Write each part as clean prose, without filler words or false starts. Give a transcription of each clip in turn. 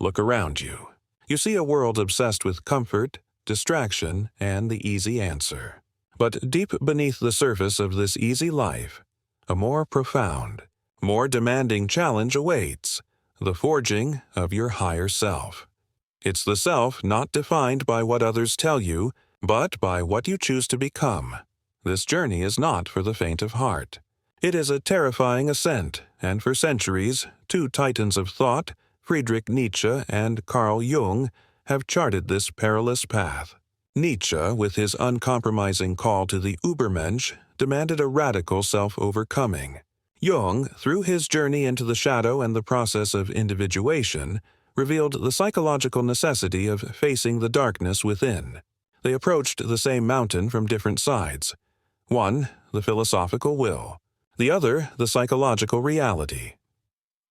Look around you. You see a world obsessed with comfort, distraction, and the easy answer. But deep beneath the surface of this easy life, a more profound, more demanding challenge awaits: the forging of your higher self. It's the self not defined by what others tell you, but by what you choose to become. This journey is not for the faint of heart. It is a terrifying ascent, and for centuries, two titans of thought, Friedrich Nietzsche and Carl Jung, have charted this perilous path. Nietzsche, with his uncompromising call to the Übermensch, demanded a radical self-overcoming. Jung, through his journey into the shadow and the process of individuation, revealed the psychological necessity of facing the darkness within. They approached the same mountain from different sides. One, the philosophical will; the other, the psychological reality.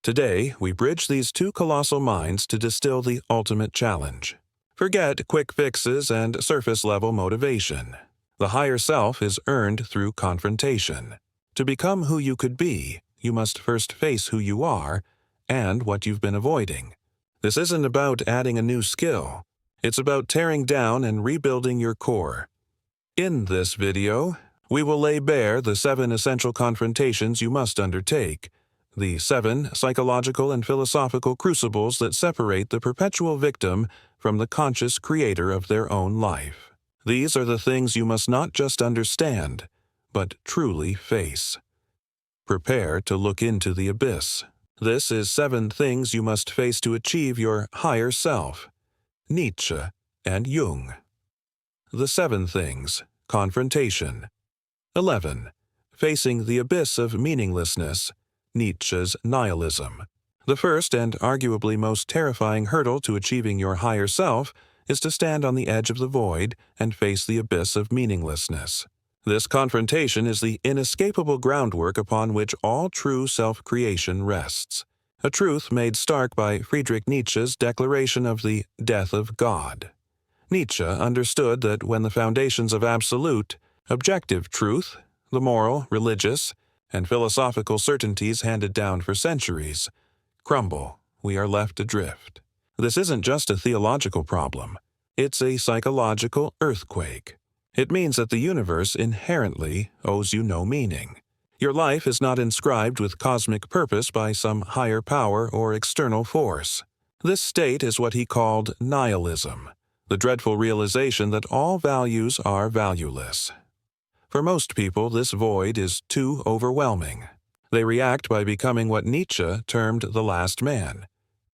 Today, we bridge these two colossal minds to distill the ultimate challenge. Forget quick fixes and surface-level motivation. The higher self is earned through confrontation. To become who you could be, you must first face who you are and what you've been avoiding. This isn't about adding a new skill. It's about tearing down and rebuilding your core. In this video, we will lay bare the 7 essential confrontations you must undertake, the 7 psychological and philosophical crucibles that separate the perpetual victim from the conscious creator of their own life. These are the things you must not just understand, but truly face. Prepare to look into the abyss. This is 7 things you must face to achieve your higher self. Nietzsche and Jung. The 7 things. Confrontation. 11. Facing the abyss of meaninglessness. Nietzsche's nihilism. The first and arguably most terrifying hurdle to achieving your higher self is to stand on the edge of the void and face the abyss of meaninglessness. This confrontation is the inescapable groundwork upon which all true self-creation rests, a truth made stark by Friedrich Nietzsche's declaration of the death of God. Nietzsche understood that when the foundations of absolute, objective truth, the moral, religious, and philosophical certainties handed down for centuries, crumble, we are left adrift. This isn't just a theological problem. It's a psychological earthquake. It means that the universe inherently owes you no meaning. Your life is not inscribed with cosmic purpose by some higher power or external force. This state is what he called nihilism, the dreadful realization that all values are valueless. For most people, this void is too overwhelming. They react by becoming what Nietzsche termed the last man: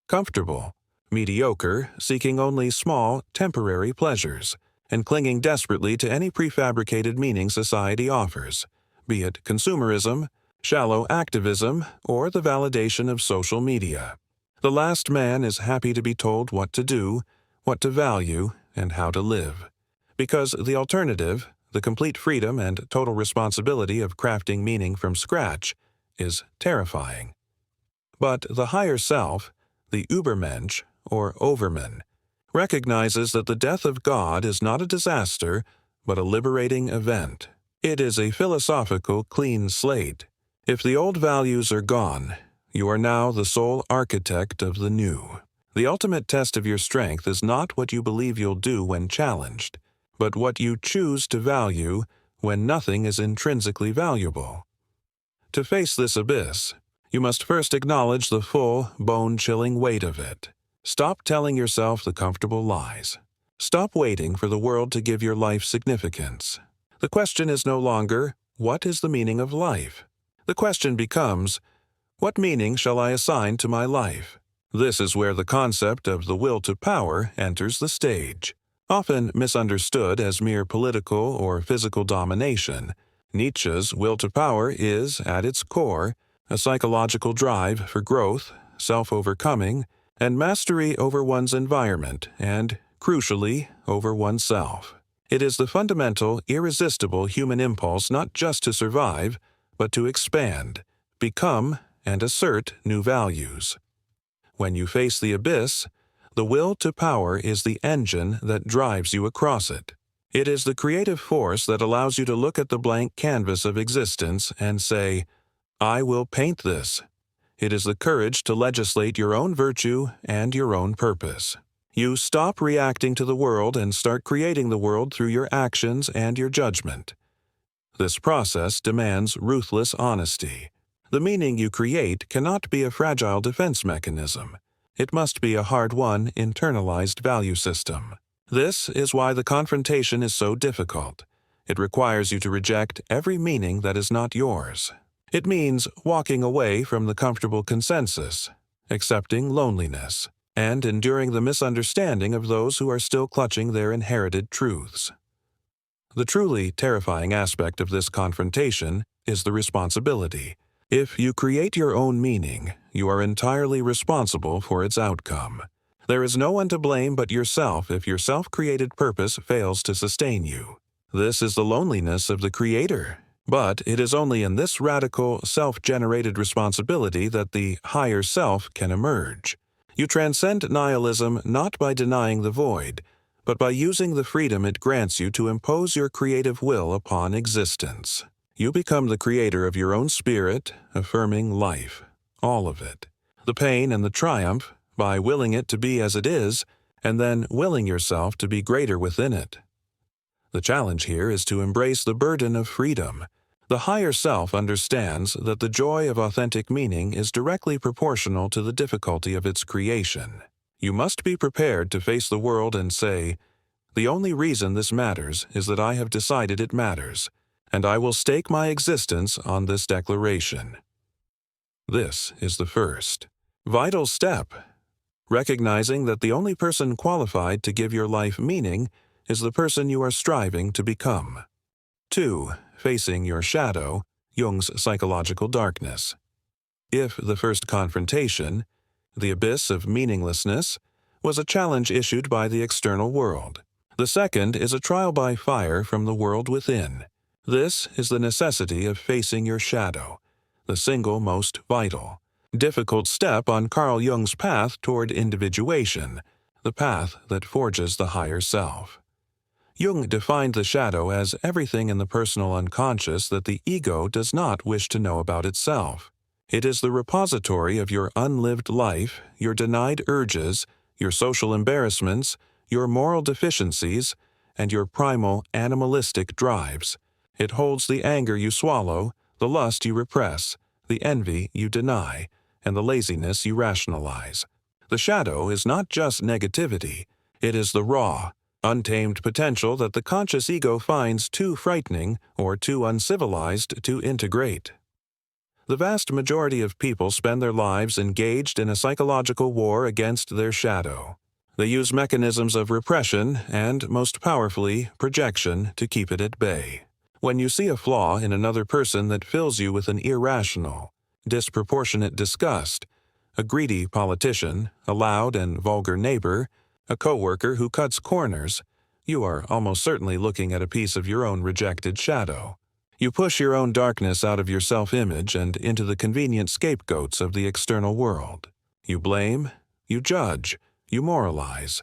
comfortable, mediocre, seeking only small, temporary pleasures, and clinging desperately to any prefabricated meaning society offers, be it consumerism, shallow activism, or the validation of social media. The last man is happy to be told what to do, what to value, and how to live. Because the alternative, the complete freedom and total responsibility of crafting meaning from scratch, is terrifying. But the higher self, the Übermensch, or Overman, recognizes that the death of God is not a disaster, but a liberating event. It is a philosophical clean slate. If the old values are gone, you are now the sole architect of the new. The ultimate test of your strength is not what you believe you'll do when challenged, but what you choose to value when nothing is intrinsically valuable. To face this abyss, you must first acknowledge the full, bone-chilling weight of it. Stop telling yourself the comfortable lies. Stop waiting for the world to give your life significance. The question is no longer, what is the meaning of life? The question becomes, what meaning shall I assign to my life? This is where the concept of the will to power enters the stage. Often misunderstood as mere political or physical domination, Nietzsche's will to power is, at its core, a psychological drive for growth, self-overcoming, and mastery over one's environment and, crucially, over oneself. It is the fundamental, irresistible human impulse not just to survive, but to expand, become, and assert new values. When you face the abyss, the will to power is the engine that drives you across it. It is the creative force that allows you to look at the blank canvas of existence and say, I will paint this. It is the courage to legislate your own virtue and your own purpose. You stop reacting to the world and start creating the world through your actions and your judgment. This process demands ruthless honesty. The meaning you create cannot be a fragile defense mechanism. It must be a hard-won, internalized value system. This is why the confrontation is so difficult. It requires you to reject every meaning that is not yours. It means walking away from the comfortable consensus, accepting loneliness, and enduring the misunderstanding of those who are still clutching their inherited truths. The truly terrifying aspect of this confrontation is the responsibility. If you create your own meaning, you are entirely responsible for its outcome. There is no one to blame but yourself if your self-created purpose fails to sustain you. This is the loneliness of the creator. But it is only in this radical, self-generated responsibility that the higher self can emerge. You transcend nihilism not by denying the void, but by using the freedom it grants you to impose your creative will upon existence. You become the creator of your own spirit, affirming life, all of it. The pain and the triumph, by willing it to be as it is, and then willing yourself to be greater within it. The challenge here is to embrace the burden of freedom. The higher self understands that the joy of authentic meaning is directly proportional to the difficulty of its creation. You must be prepared to face the world and say, "The only reason this matters is that I have decided it matters, and I will stake my existence on this declaration." This is the first, vital step, recognizing that the only person qualified to give your life meaning is the person you are striving to become. 2. Facing your shadow, Jung's psychological darkness. If the first confrontation, the abyss of meaninglessness, was a challenge issued by the external world, the second is a trial by fire from the world within. This is the necessity of facing your shadow, the single most vital, difficult step on Carl Jung's path toward individuation, the path that forges the higher self. Jung defined the shadow as everything in the personal unconscious that the ego does not wish to know about itself. It is the repository of your unlived life, your denied urges, your social embarrassments, your moral deficiencies, and your primal animalistic drives. It holds the anger you swallow, the lust you repress, the envy you deny, and the laziness you rationalize. The shadow is not just negativity, it is the raw, untamed potential that the conscious ego finds too frightening or too uncivilized to integrate. The vast majority of people spend their lives engaged in a psychological war against their shadow. They use mechanisms of repression and, most powerfully, projection to keep it at bay. When you see a flaw in another person that fills you with an irrational, disproportionate disgust, a greedy politician, a loud and vulgar neighbor, a coworker who cuts corners, you are almost certainly looking at a piece of your own rejected shadow. You push your own darkness out of your self-image and into the convenient scapegoats of the external world. You blame, you judge, you moralize,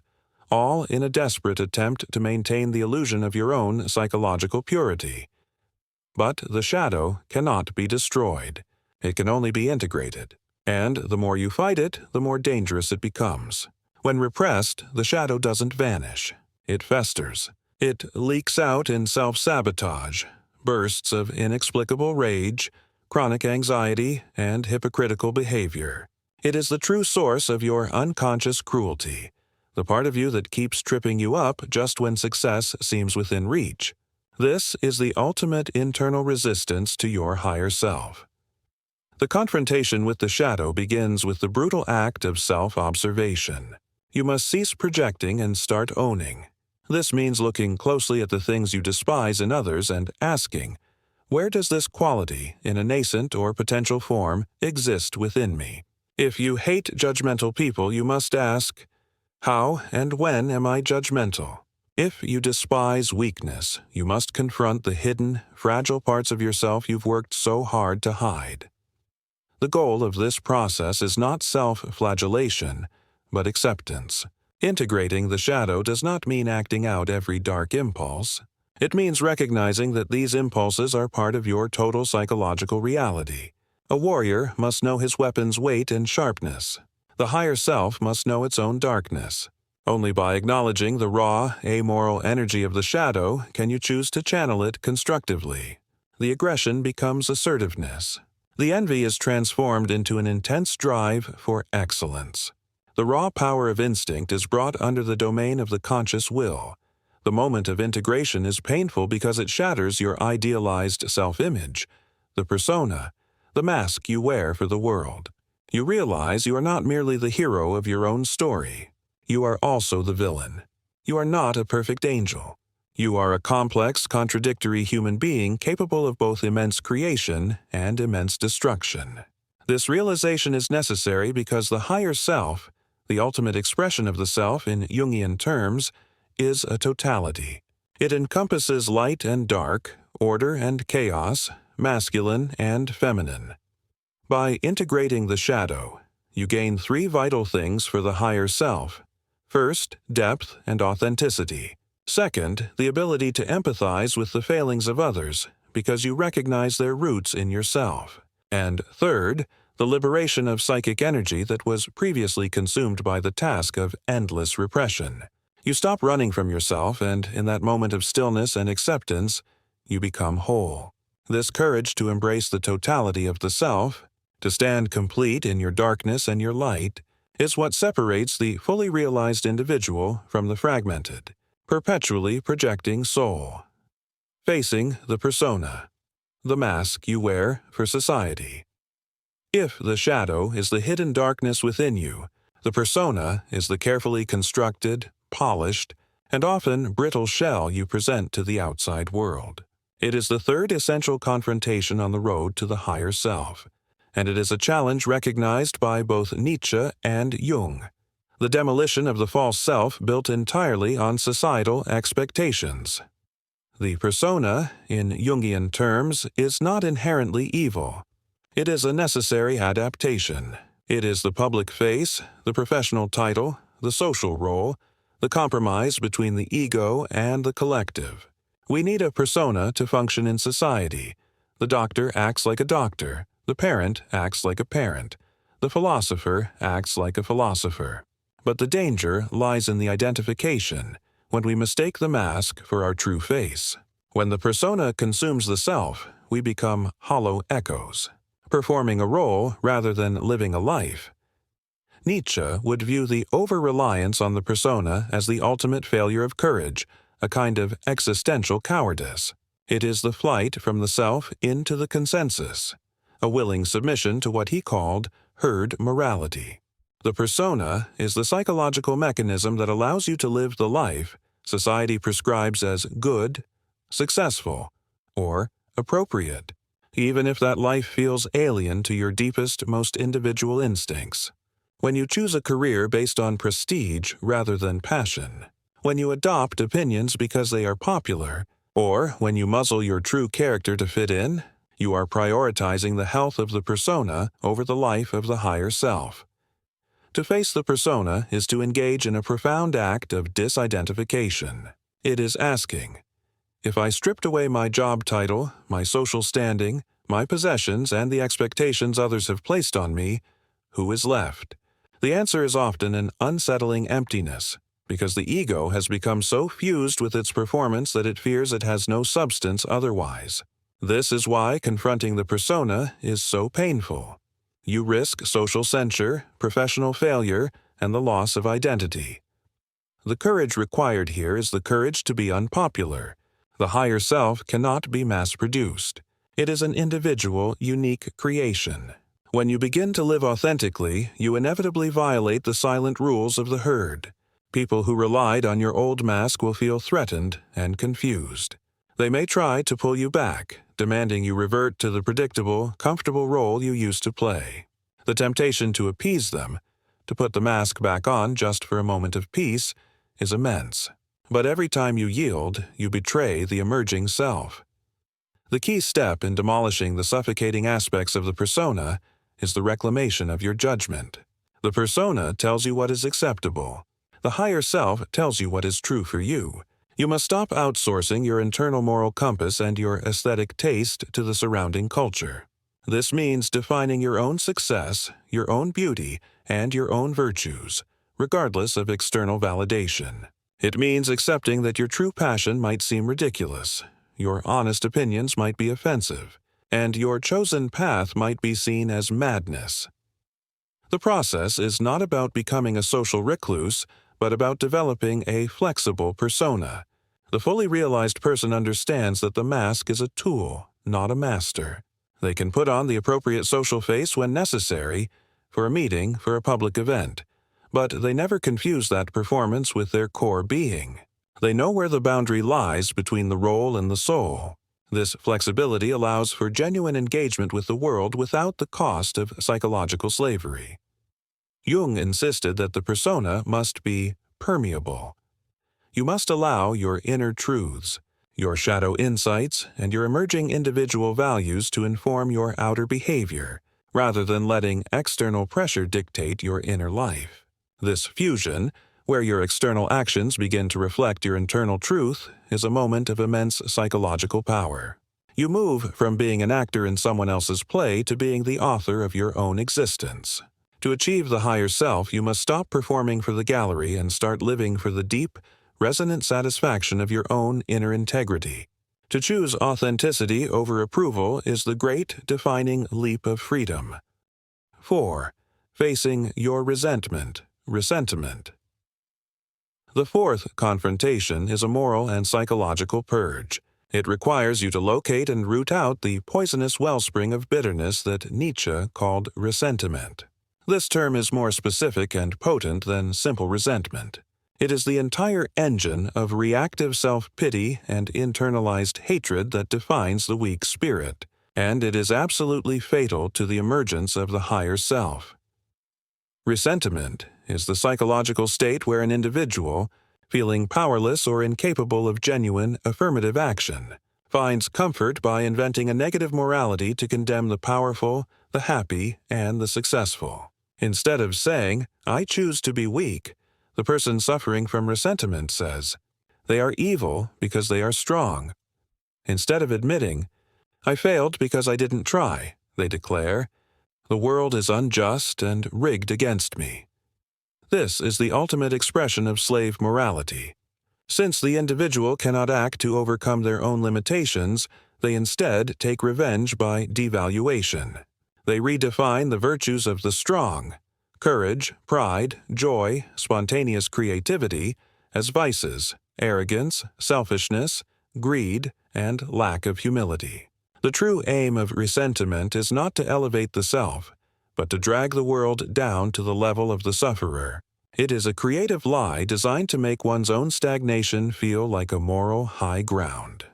all in a desperate attempt to maintain the illusion of your own psychological purity. But the shadow cannot be destroyed. It can only be integrated. And the more you fight it, the more dangerous it becomes. When repressed, the shadow doesn't vanish. It festers. It leaks out in self-sabotage, bursts of inexplicable rage, chronic anxiety, and hypocritical behavior. It is the true source of your unconscious cruelty, the part of you that keeps tripping you up just when success seems within reach. This is the ultimate internal resistance to your higher self. The confrontation with the shadow begins with the brutal act of self-observation. You must cease projecting and start owning. This means looking closely at the things you despise in others and asking, where does this quality, in a nascent or potential form, exist within me? If you hate judgmental people, you must ask, how and when am I judgmental? If you despise weakness, you must confront the hidden, fragile parts of yourself you've worked so hard to hide. The goal of this process is not self-flagellation, but acceptance. Integrating the shadow does not mean acting out every dark impulse. It means recognizing that these impulses are part of your total psychological reality. A warrior must know his weapon's weight and sharpness. The higher self must know its own darkness. Only by acknowledging the raw, amoral energy of the shadow can you choose to channel it constructively. The aggression becomes assertiveness. The envy is transformed into an intense drive for excellence. The raw power of instinct is brought under the domain of the conscious will. The moment of integration is painful because it shatters your idealized self-image, the persona, the mask you wear for the world. You realize you are not merely the hero of your own story. You are also the villain. You are not a perfect angel. You are a complex, contradictory human being capable of both immense creation and immense destruction. This realization is necessary because the higher self, the ultimate expression of the self in Jungian terms, is a totality. It encompasses light and dark, order and chaos, masculine and feminine. By integrating the shadow, you gain three vital things for the higher self. First, depth and authenticity. Second, the ability to empathize with the failings of others because you recognize their roots in yourself. And third, the liberation of psychic energy that was previously consumed by the task of endless repression. You stop running from yourself, and in that moment of stillness and acceptance, you become whole. This courage to embrace the totality of the self, to stand complete in your darkness and your light, is what separates the fully realized individual from the fragmented, perpetually projecting soul. Facing the persona, the mask you wear for society. If the shadow is the hidden darkness within you, the persona is the carefully constructed, polished, and often brittle shell you present to the outside world. It is the third essential confrontation on the road to the higher self, and it is a challenge recognized by both Nietzsche and Jung. The demolition of the false self built entirely on societal expectations. The persona, in Jungian terms, is not inherently evil. It is a necessary adaptation. It is the public face, the professional title, the social role, the compromise between the ego and the collective. We need a persona to function in society. The doctor acts like a doctor. The parent acts like a parent. The philosopher acts like a philosopher. But the danger lies in the identification, when we mistake the mask for our true face. When the persona consumes the self, we become hollow echoes, performing a role rather than living a life. Nietzsche would view the over-reliance on the persona as the ultimate failure of courage, a kind of existential cowardice. It is the flight from the self into the consensus, a willing submission to what he called herd morality. The persona is the psychological mechanism that allows you to live the life society prescribes as good, successful, or appropriate, even if that life feels alien to your deepest, most individual instincts. When you choose a career based on prestige rather than passion, when you adopt opinions because they are popular, or when you muzzle your true character to fit in, you are prioritizing the health of the persona over the life of the higher self. To face the persona is to engage in a profound act of disidentification. It is asking, if I stripped away my job title, my social standing, my possessions, and the expectations others have placed on me, who is left? The answer is often an unsettling emptiness, because the ego has become so fused with its performance that it fears it has no substance otherwise. This is why confronting the persona is so painful. You risk social censure, professional failure, and the loss of identity. The courage required here is the courage to be unpopular. The higher self cannot be mass-produced. It is an individual, unique creation. When you begin to live authentically, you inevitably violate the silent rules of the herd. People who relied on your old mask will feel threatened and confused. They may try to pull you back, demanding you revert to the predictable, comfortable role you used to play. The temptation to appease them, to put the mask back on just for a moment of peace, is immense. But every time you yield, you betray the emerging self. The key step in demolishing the suffocating aspects of the persona is the reclamation of your judgment. The persona tells you what is acceptable. The higher self tells you what is true for you. You must stop outsourcing your internal moral compass and your aesthetic taste to the surrounding culture. This means defining your own success, your own beauty, and your own virtues, regardless of external validation. It means accepting that your true passion might seem ridiculous, your honest opinions might be offensive, and your chosen path might be seen as madness. The process is not about becoming a social recluse, but about developing a flexible persona. The fully realized person understands that the mask is a tool, not a master. They can put on the appropriate social face when necessary, for a meeting, for a public event, but they never confuse that performance with their core being. They know where the boundary lies between the role and the soul. This flexibility allows for genuine engagement with the world without the cost of psychological slavery. Jung insisted that the persona must be permeable. You must allow your inner truths, your shadow insights, and your emerging individual values to inform your outer behavior, rather than letting external pressure dictate your inner life. This fusion, where your external actions begin to reflect your internal truth, is a moment of immense psychological power. You move from being an actor in someone else's play to being the author of your own existence. To achieve the higher self, you must stop performing for the gallery and start living for the deep, resonant satisfaction of your own inner integrity. To choose authenticity over approval is the great, defining leap of freedom. 4. Facing your resentment. The fourth confrontation is a moral and psychological purge. It requires you to locate and root out the poisonous wellspring of bitterness that Nietzsche called ressentiment. This term is more specific and potent than simple resentment. It is the entire engine of reactive self-pity and internalized hatred that defines the weak spirit, and it is absolutely fatal to the emergence of the higher self. Ressentiment is the psychological state where an individual, feeling powerless or incapable of genuine, affirmative action, finds comfort by inventing a negative morality to condemn the powerful, the happy, and the successful. Instead of saying, "I choose to be weak," the person suffering from ressentiment says, "They are evil because they are strong." Instead of admitting, "I failed because I didn't try," they declare, "The world is unjust and rigged against me." This is the ultimate expression of slave morality. Since the individual cannot act to overcome their own limitations, they instead take revenge by devaluation. They redefine the virtues of the strong, courage, pride, joy, spontaneous creativity, as vices, arrogance, selfishness, greed, and lack of humility. The true aim of ressentiment is not to elevate the self, but to drag the world down to the level of the sufferer. It is a creative lie designed to make one's own stagnation feel like a moral high ground.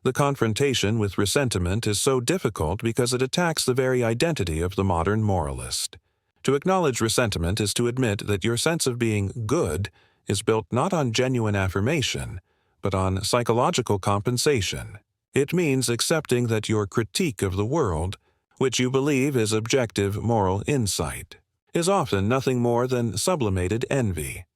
The confrontation with ressentiment is so difficult because it attacks the very identity of the modern moralist. To acknowledge ressentiment is to admit that your sense of being good is built not on genuine affirmation, but on psychological compensation. It means accepting that your critique of the world, which you believe is objective moral insight, is often nothing more than sublimated envy.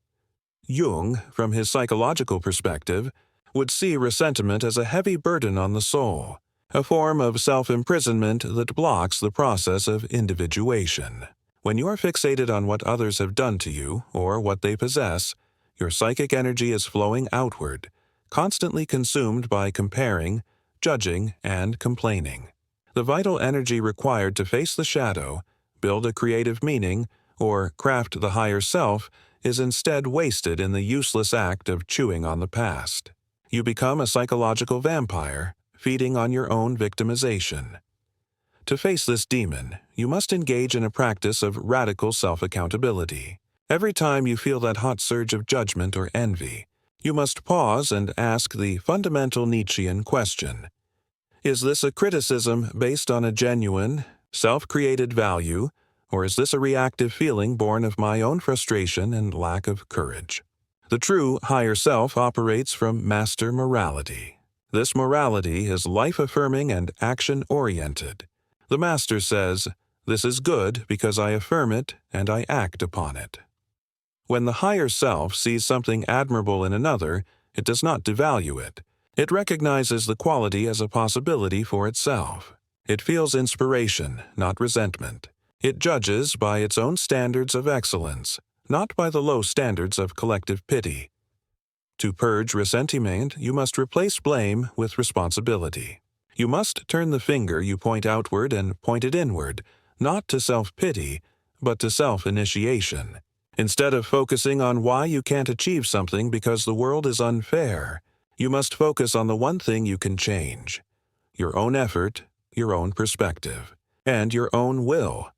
Jung, from his psychological perspective, would see ressentiment as a heavy burden on the soul, a form of self-imprisonment that blocks the process of individuation. When you are fixated on what others have done to you or what they possess, your psychic energy is flowing outward, constantly consumed by comparing, judging, and complaining. The vital energy required to face the shadow, build a creative meaning, or craft the higher self is instead wasted in the useless act of chewing on the past. You become a psychological vampire, feeding on your own victimization. To face this demon, you must engage in a practice of radical self-accountability. Every time you feel that hot surge of judgment or envy, you must pause and ask the fundamental Nietzschean question: is this a criticism based on a genuine, self-created value, or is this a reactive feeling born of my own frustration and lack of courage? The true higher self operates from master morality. This morality is life-affirming and action-oriented. The master says, "This is good because I affirm it and I act upon it." When the higher self sees something admirable in another, it does not devalue it. It recognizes the quality as a possibility for itself. It feels inspiration, not resentment. It judges by its own standards of excellence, not by the low standards of collective pity. To purge ressentiment, you must replace blame with responsibility. You must turn the finger you point outward and point it inward, not to self-pity, but to self-initiation. Instead of focusing on why you can't achieve something because the world is unfair, you must focus on the one thing you can change: your own effort, your own perspective, and your own will.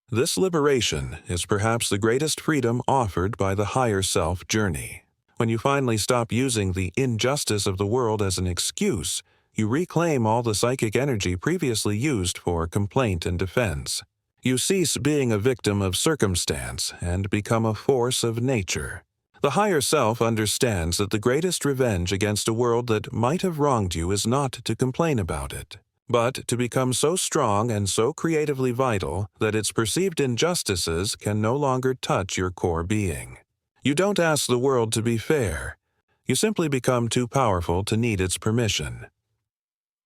This liberation is perhaps the greatest freedom offered by the higher self journey. When you finally stop using the injustice of the world as an excuse, you reclaim all the psychic energy previously used for complaint and defense. You cease being a victim of circumstance and become a force of nature. The higher self understands that the greatest revenge against a world that might have wronged you is not to complain about it, but to become so strong and so creatively vital that its perceived injustices can no longer touch your core being. You don't ask the world to be fair. You simply become too powerful to need its permission.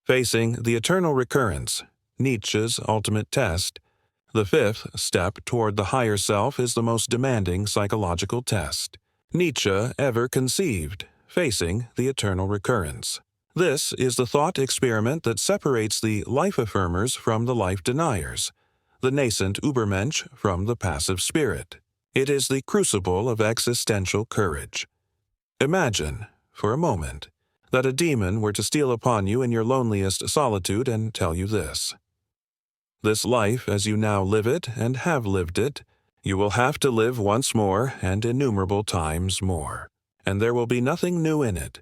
Facing the eternal recurrence, Nietzsche's ultimate test, the fifth step toward the higher self is the most demanding psychological test Nietzsche ever conceived, facing the eternal recurrence. This is the thought experiment that separates the life-affirmers from the life-deniers, the nascent Übermensch from the passive spirit. It is the crucible of existential courage. Imagine, for a moment, that a demon were to steal upon you in your loneliest solitude and tell you this: this life as you now live it and have lived it, you will have to live once more and innumerable times more, and there will be nothing new in it,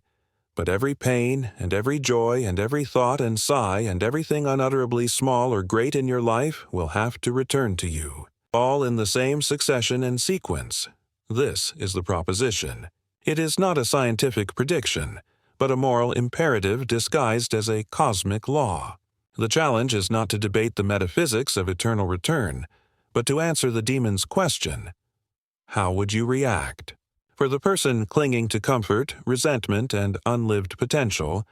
but every pain and every joy and every thought and sigh and everything unutterably small or great in your life will have to return to you, all in the same succession and sequence. This is the proposition. It is not a scientific prediction, but a moral imperative disguised as a cosmic law. The challenge is not to debate the metaphysics of eternal return, but to answer the demon's question: how would you react? For the person clinging to comfort, resentment, and unlived potential,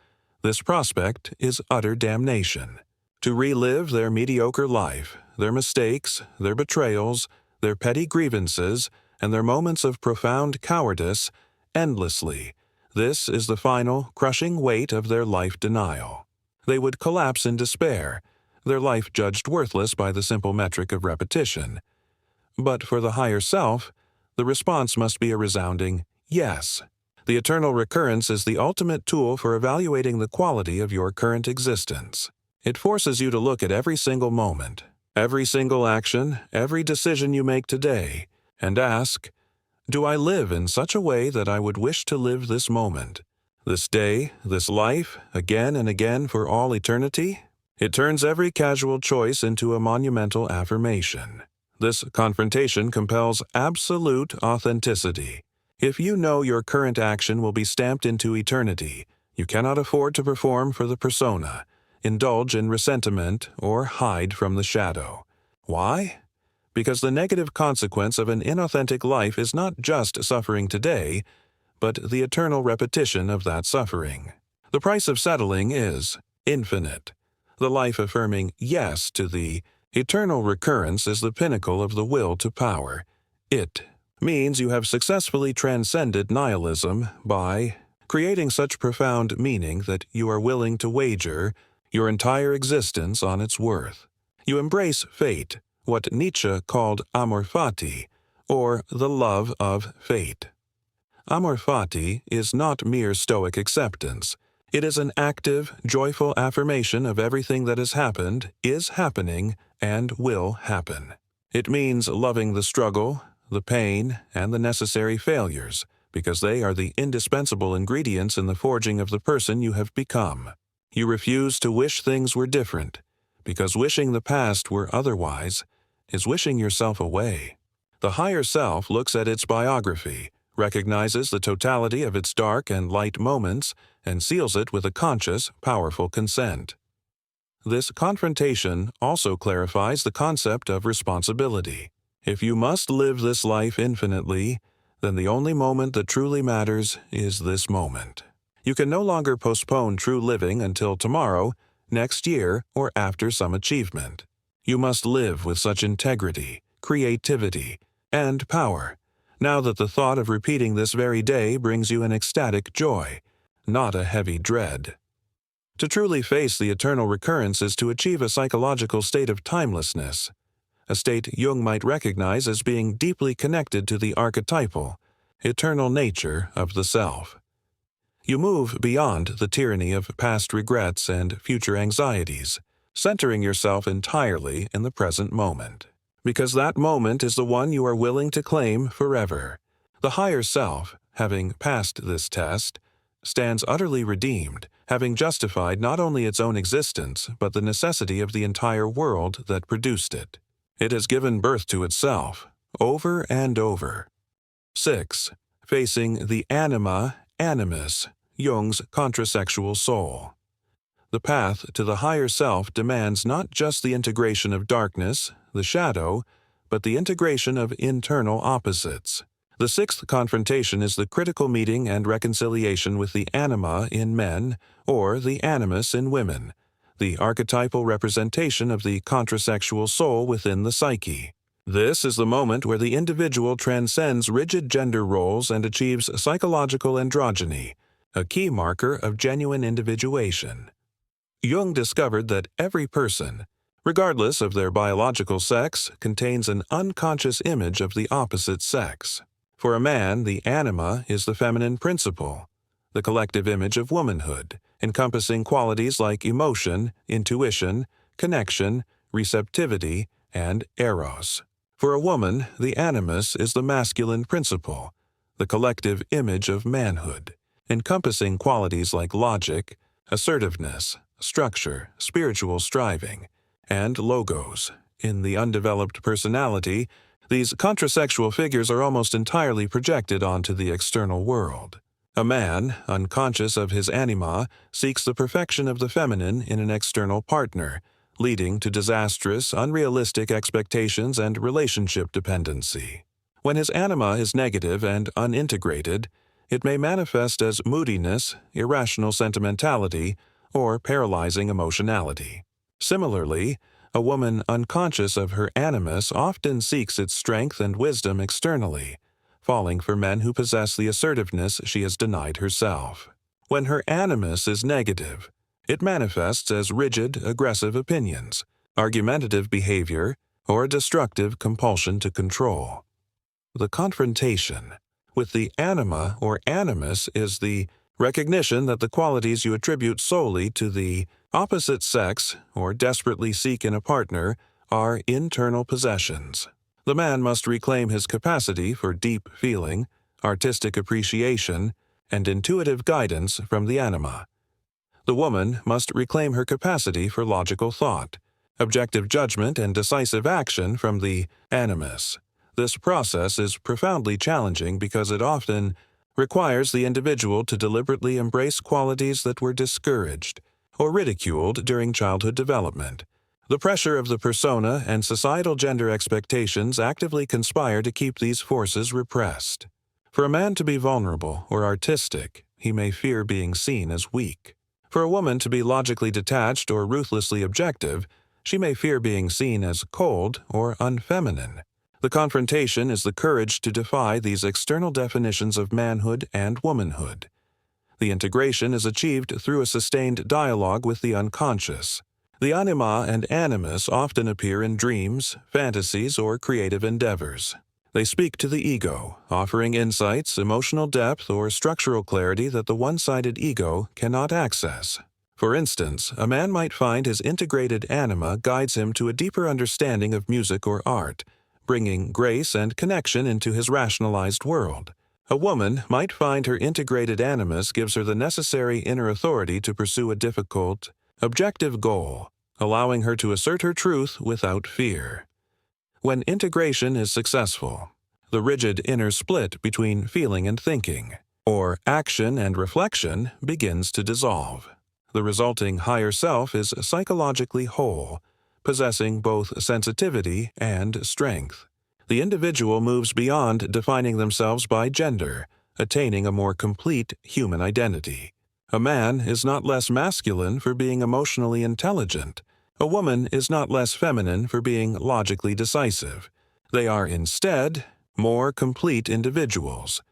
this prospect is utter damnation. To relive their mediocre life, their mistakes, their betrayals, their petty grievances, and their moments of profound cowardice, endlessly, this is the final, crushing weight of their life denial. They would collapse in despair, their life judged worthless by the simple metric of repetition. But for the higher self, the response must be a resounding yes. The eternal recurrence is the ultimate tool for evaluating the quality of your current existence. It forces you to look at every single moment, every single action, every decision you make today, and ask, do I live in such a way that I would wish to live this moment, this day, this life, again and again for all eternity? It turns every casual choice into a monumental affirmation. This confrontation compels absolute authenticity. If you know your current action will be stamped into eternity, you cannot afford to perform for the persona, indulge in resentment, or hide from the shadow. Why? Because the negative consequence of an inauthentic life is not just suffering today, but the eternal repetition of that suffering. The price of settling is infinite. The life-affirming yes to the eternal recurrence is the pinnacle of the will to power. It means you have successfully transcended nihilism by creating such profound meaning that you are willing to wager your entire existence on its worth. You embrace fate, what Nietzsche called Amor Fati, or the love of fate. Amor Fati is not mere stoic acceptance. It is an active, joyful affirmation of everything that has happened, is happening, and will happen. It means loving the struggle, the pain, and the necessary failures, because they are the indispensable ingredients in the forging of the person you have become. You refuse to wish things were different, because wishing the past were otherwise is wishing yourself away. The higher self looks at its biography, recognizes the totality of its dark and light moments, and seals it with a conscious, powerful consent. This confrontation also clarifies the concept of responsibility. If you must live this life infinitely, then the only moment that truly matters is this moment. You can no longer postpone true living until tomorrow, next year, or after some achievement. You must live with such integrity, creativity, and power, now that the thought of repeating this very day brings you an ecstatic joy, not a heavy dread. To truly face the eternal recurrence is to achieve a psychological state of timelessness, a state Jung might recognize as being deeply connected to the archetypal, eternal nature of the self. You move beyond the tyranny of past regrets and future anxieties, centering yourself entirely in the present moment. Because that moment is the one you are willing to claim forever. The higher self, having passed this test, stands utterly redeemed, having justified not only its own existence, but the necessity of the entire world that produced it. It has given birth to itself, over and over. 6. Facing the anima, animus, Jung's contrasexual soul. The path to the higher self demands not just the integration of darkness, the shadow, but the integration of internal opposites. The sixth confrontation is the critical meeting and reconciliation with the anima in men, or the animus in women, the archetypal representation of the contrasexual soul within the psyche. This is the moment where the individual transcends rigid gender roles and achieves psychological androgyny, a key marker of genuine individuation. Jung discovered that every person, regardless of their biological sex, contains an unconscious image of the opposite sex. For a man, the anima is the feminine principle, the collective image of womanhood, encompassing qualities like emotion, intuition, connection, receptivity, and eros. For a woman, the animus is the masculine principle, the collective image of manhood, encompassing qualities like logic, assertiveness, structure, spiritual striving, and logos. In the undeveloped personality, these contrasexual figures are almost entirely projected onto the external world. A man, unconscious of his anima, seeks the perfection of the feminine in an external partner, leading to disastrous, unrealistic expectations and relationship dependency. When his anima is negative and unintegrated, it may manifest as moodiness, irrational sentimentality, or paralyzing emotionality. Similarly, a woman unconscious of her animus often seeks its strength and wisdom externally, falling for men who possess the assertiveness she has denied herself. When her animus is negative, it manifests as rigid, aggressive opinions, argumentative behavior, or a destructive compulsion to control. The confrontation with the anima or animus is the recognition that the qualities you attribute solely to the opposite sex or desperately seek in a partner are internal possessions. The man must reclaim his capacity for deep feeling, artistic appreciation, and intuitive guidance from the anima. The woman must reclaim her capacity for logical thought, objective judgment, and decisive action from the animus. This process is profoundly challenging because it often requires the individual to deliberately embrace qualities that were discouraged or ridiculed during childhood development. The pressure of the persona and societal gender expectations actively conspire to keep these forces repressed. For a man to be vulnerable or artistic, he may fear being seen as weak. For a woman to be logically detached or ruthlessly objective, she may fear being seen as cold or unfeminine. The confrontation is the courage to defy these external definitions of manhood and womanhood. The integration is achieved through a sustained dialogue with the unconscious. The anima and animus often appear in dreams, fantasies, or creative endeavors. They speak to the ego, offering insights, emotional depth, or structural clarity that the one-sided ego cannot access. For instance, a man might find his integrated anima guides him to a deeper understanding of music or art, bringing grace and connection into his rationalized world. A woman might find her integrated animus gives her the necessary inner authority to pursue a difficult, objective goal, allowing her to assert her truth without fear. When integration is successful, the rigid inner split between feeling and thinking, or action and reflection, begins to dissolve. The resulting higher self is psychologically whole, possessing both sensitivity and strength. The individual moves beyond defining themselves by gender, attaining a more complete human identity. A man is not less masculine for being emotionally intelligent. A woman is not less feminine for being logically decisive. They are instead more complete individuals.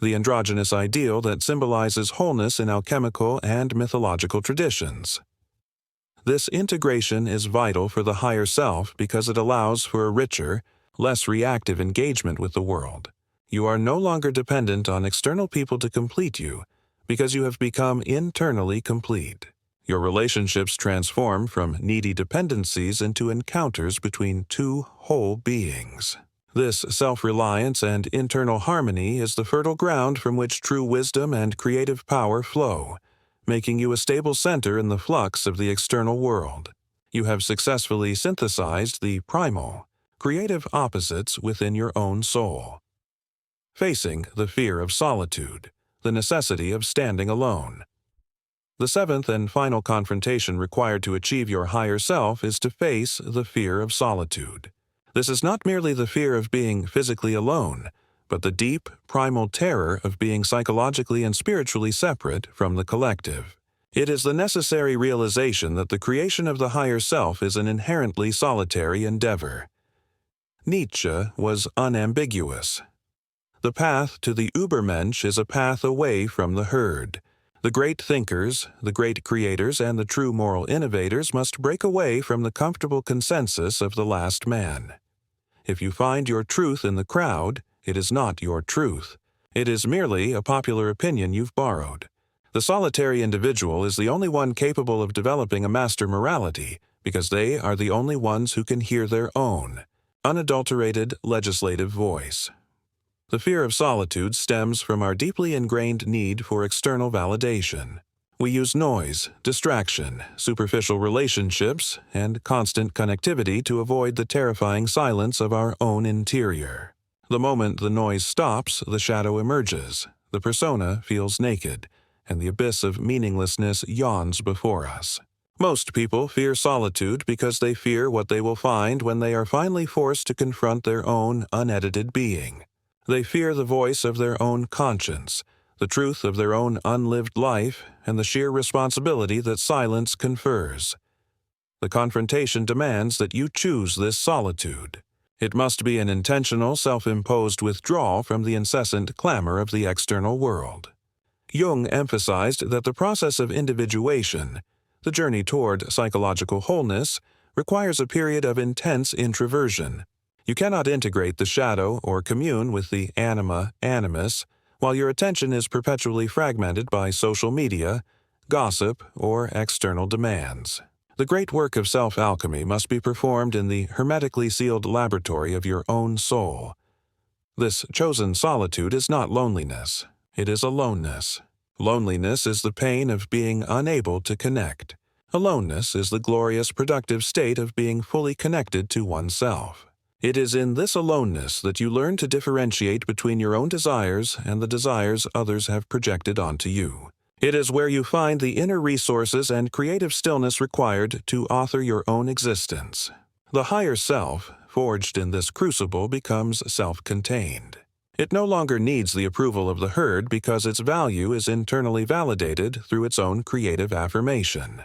The androgynous ideal that symbolizes wholeness in alchemical and mythological traditions. This integration is vital for the higher self because it allows for a richer, less reactive engagement with the world. You are no longer dependent on external people to complete you, because you have become internally complete. Your relationships transform from needy dependencies into encounters between two whole beings. This self-reliance and internal harmony is the fertile ground from which true wisdom and creative power flow, making you a stable center in the flux of the external world. You have successfully synthesized the primal, creative opposites within your own soul. Facing the fear of solitude, the necessity of standing alone. The seventh and final confrontation required to achieve your higher self is to face the fear of solitude. This is not merely the fear of being physically alone, but the deep, primal terror of being psychologically and spiritually separate from the collective. It is the necessary realization that the creation of the higher self is an inherently solitary endeavor. Nietzsche was unambiguous. The path to the Übermensch is a path away from the herd. The great thinkers, the great creators, and the true moral innovators must break away from the comfortable consensus of the last man. If you find your truth in the crowd, it is not your truth. It is merely a popular opinion you've borrowed. The solitary individual is the only one capable of developing a master morality, because they are the only ones who can hear their own, unadulterated legislative voice. The fear of solitude stems from our deeply ingrained need for external validation. We use noise, distraction, superficial relationships, and constant connectivity to avoid the terrifying silence of our own interior. The moment the noise stops, the shadow emerges, the persona feels naked, and the abyss of meaninglessness yawns before us. Most people fear solitude because they fear what they will find when they are finally forced to confront their own unedited being. They fear the voice of their own conscience, the truth of their own unlived life, and the sheer responsibility that silence confers. The confrontation demands that you choose this solitude. It must be an intentional, self-imposed withdrawal from the incessant clamor of the external world. Jung emphasized that the process of individuation, the journey toward psychological wholeness, requires a period of intense introversion. You cannot integrate the shadow or commune with the anima, animus, while your attention is perpetually fragmented by social media, gossip, or external demands. The great work of self-alchemy must be performed in the hermetically sealed laboratory of your own soul. This chosen solitude is not loneliness. It is aloneness. Loneliness is the pain of being unable to connect. Aloneness is the glorious, productive state of being fully connected to oneself. It is in this aloneness that you learn to differentiate between your own desires and the desires others have projected onto you. It is where you find the inner resources and creative stillness required to author your own existence. The higher self, forged in this crucible, becomes self-contained. It no longer needs the approval of the herd because its value is internally validated through its own creative affirmation.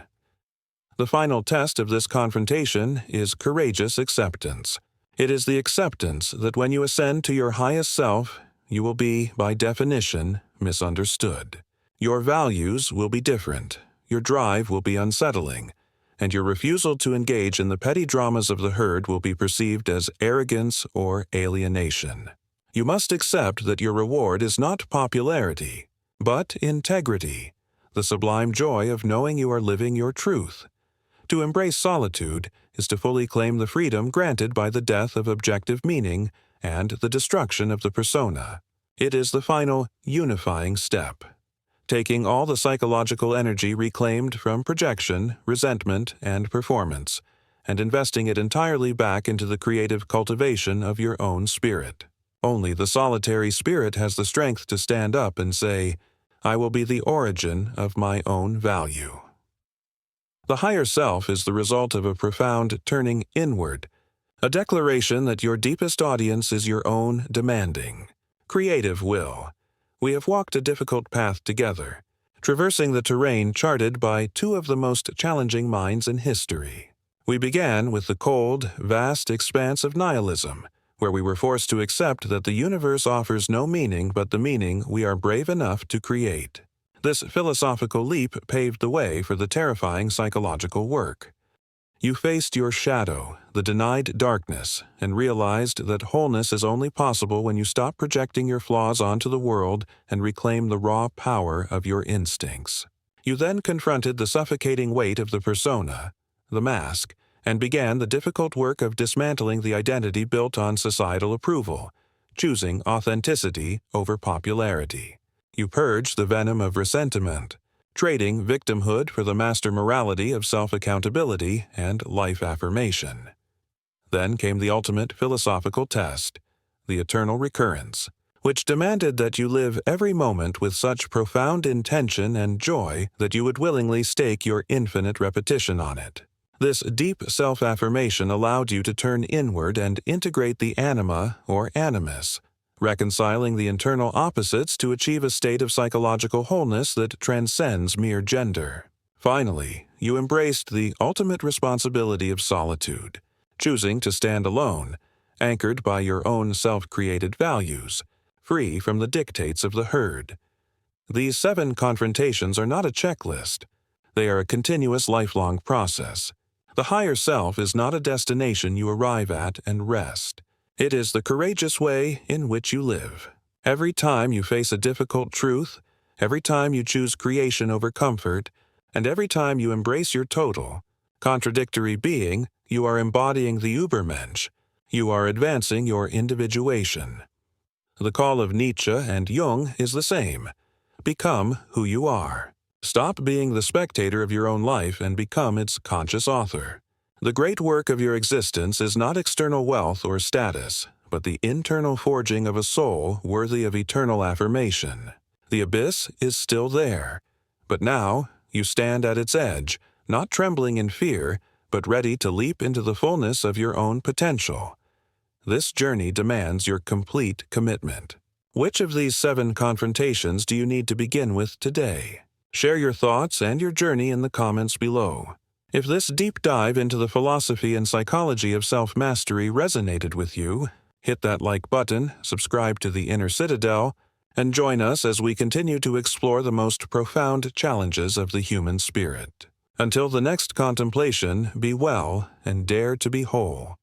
The final test of this confrontation is courageous acceptance. It is the acceptance that when you ascend to your highest self, you will be, by definition, misunderstood. Your values will be different, your drive will be unsettling, and your refusal to engage in the petty dramas of the herd will be perceived as arrogance or alienation. You must accept that your reward is not popularity, but integrity, the sublime joy of knowing you are living your truth. To embrace solitude is to fully claim the freedom granted by the death of objective meaning and the destruction of the persona. It is the final unifying step, taking all the psychological energy reclaimed from projection, resentment, and performance, and investing it entirely back into the creative cultivation of your own spirit. Only the solitary spirit has the strength to stand up and say, "I will be the origin of my own value." The higher self is the result of a profound turning inward, a declaration that your deepest audience is your own demanding, creative will. We have walked a difficult path together. traversing the terrain charted by two of the most challenging minds in history. We began with the cold, vast expanse of nihilism, where we were forced to accept that the universe offers no meaning but the meaning we are brave enough to create. This philosophical leap paved the way for the terrifying psychological work. You faced your shadow, the denied darkness, and realized that wholeness is only possible when you stop projecting your flaws onto the world and reclaim the raw power of your instincts. You then confronted the suffocating weight of the persona, the mask, and began the difficult work of dismantling the identity built on societal approval, choosing authenticity over popularity. You purged the venom of resentment, trading victimhood for the master morality of self-accountability and life affirmation. Then came the ultimate philosophical test, the eternal recurrence, which demanded that you live every moment with such profound intention and joy that you would willingly stake your infinite repetition on it. This deep self-affirmation allowed you to turn inward and integrate the anima or animus, reconciling the internal opposites to achieve a state of psychological wholeness that transcends mere gender. Finally, you embraced the ultimate responsibility of solitude, choosing to stand alone, anchored by your own self-created values, free from the dictates of the herd. These 7 confrontations are not a checklist. They are a continuous lifelong process. The higher self is not a destination you arrive at and rest. It is the courageous way in which you live. Every time you face a difficult truth, every time you choose creation over comfort, and every time you embrace your total, contradictory being, you are embodying the Übermensch. You are advancing your individuation. The call of Nietzsche and Jung is the same. Become who you are. Stop being the spectator of your own life and become its conscious author. The great work of your existence is not external wealth or status, but the internal forging of a soul worthy of eternal affirmation. The abyss is still there, but now you stand at its edge, not trembling in fear, but ready to leap into the fullness of your own potential. This journey demands your complete commitment. Which of these 7 confrontations do you need to begin with today? Share your thoughts and your journey in the comments below. If this deep dive into the philosophy and psychology of self-mastery resonated with you, hit that like button, subscribe to the Inner Citadel, and join us as we continue to explore the most profound challenges of the human spirit. Until the next contemplation, be well and dare to be whole.